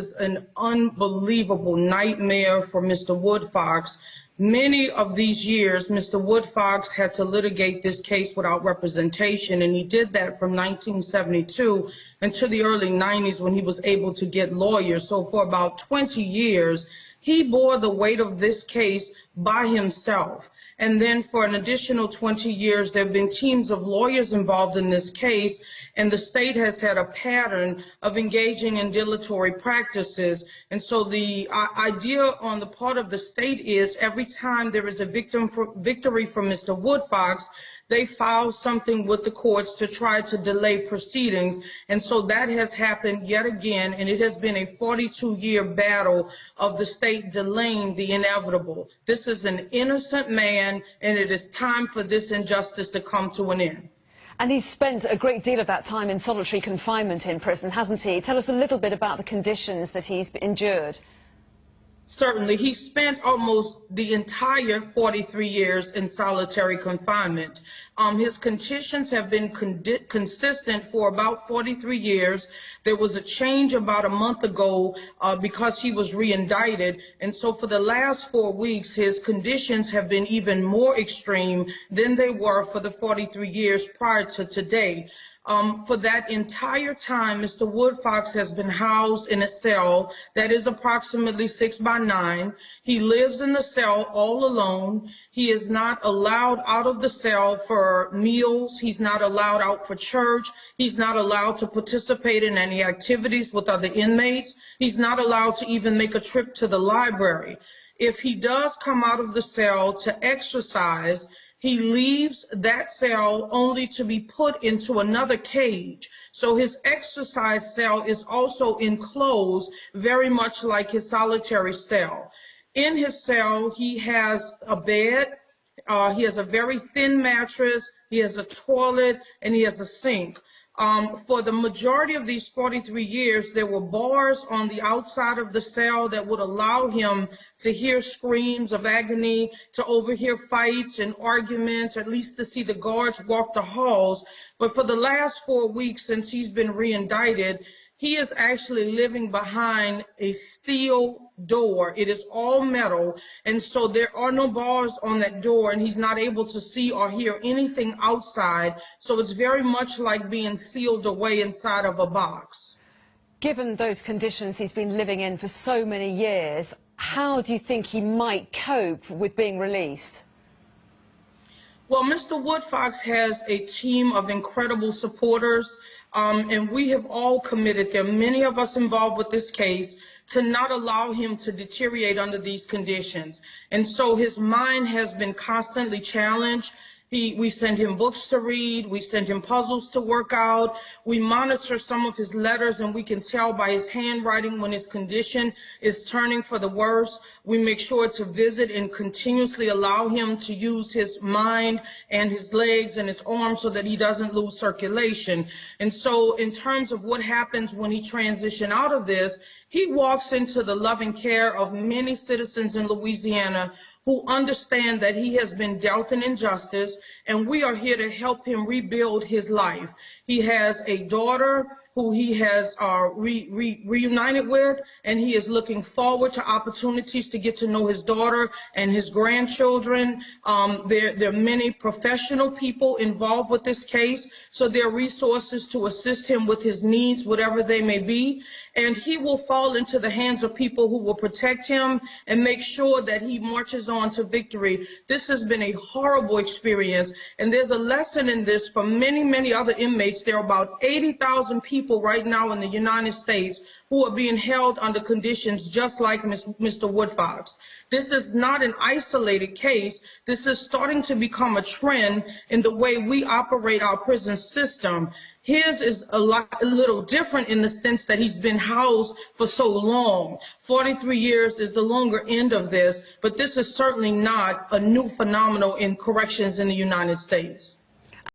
is an unbelievable nightmare for Mr. Woodfox. Many of these years, Mr. Woodfox had to litigate this case without representation, and he did that from 1972 until the early 90s when he was able to get lawyers. So for about 20 years, he bore the weight of this case by himself. And then for an additional 20 years, there have been teams of lawyers involved in this case, and the state has had a pattern of engaging in dilatory practices. And so the idea on the part of the state is every time there is a victory for Mr. Woodfox, they file something with the courts to try to delay proceedings. And so that has happened yet again, and it has been a 42-year battle of the state delaying the inevitable. This is an innocent man, and it is time for this injustice to come to an end. And he's spent a great deal of that time in solitary confinement in prison, hasn't he? Tell us a little bit about the conditions that he's endured. Certainly. He spent almost the entire 43 years in solitary confinement. His conditions have been consistent for about 43 years. There was a change about a month ago because he was re-indicted. And so for the last 4 weeks, his conditions have been even more extreme than they were for the 43 years prior to today. For that entire time, Mr. Woodfox has been housed in a cell that is approximately 6 by 9. He lives in the cell all alone. He is not allowed out of the cell for meals. He's not allowed out for church. He's not allowed to participate in any activities with other inmates. He's not allowed to even make a trip to the library. If he does come out of the cell to exercise, he leaves that cell only to be put into another cage. So his exercise cell is also enclosed very much like his solitary cell. In his cell, he has a bed, he has a very thin mattress, he has a toilet, and he has a sink. For the majority of these 43 years, there were bars on the outside of the cell that would allow him to hear screams of agony, to overhear fights and arguments, at least to see the guards walk the halls. But for the last 4 weeks since he's been re-indicted, he is actually living behind a steel door. It is all metal, and so there are no bars on that door, and he's not able to see or hear anything outside. So it's very much like being sealed away inside of a box. Given those conditions he's been living in for so many years, how do you think he might cope with being released? Well, Mr. Woodfox has a team of incredible supporters, and we have all committed, there are many of us involved with this case, to not allow him to deteriorate under these conditions. And so his mind has been constantly challenged. We send him books to read, we send him puzzles to work out, we monitor some of his letters, and we can tell by his handwriting when his condition is turning for the worse. We make sure to visit and continuously allow him to use his mind and his legs and his arms so that he doesn't lose circulation. And so in terms of what happens when he transitions out of this, he walks into the loving care of many citizens in Louisiana who understand that he has been dealt an injustice, and we are here to help him rebuild his life. He has a daughter who he has reunited with, and he is looking forward to opportunities to get to know his daughter and his grandchildren. There are many professional people involved with this case, so there are resources to assist him with his needs, whatever they may be, and he will fall into the hands of people who will protect him and make sure that he marches on to victory. This has been a horrible experience, and there's a lesson in this for many, many other inmates. There are about 80,000 people right now in the United States who are being held under conditions just like Mr. Woodfox. This is not an isolated case. This is starting to become a trend in the way we operate our prison system. His is a little different in the sense that he's been housed for so long. 43 years is the longer end of this, but this is certainly not a new phenomenon in corrections in the United States.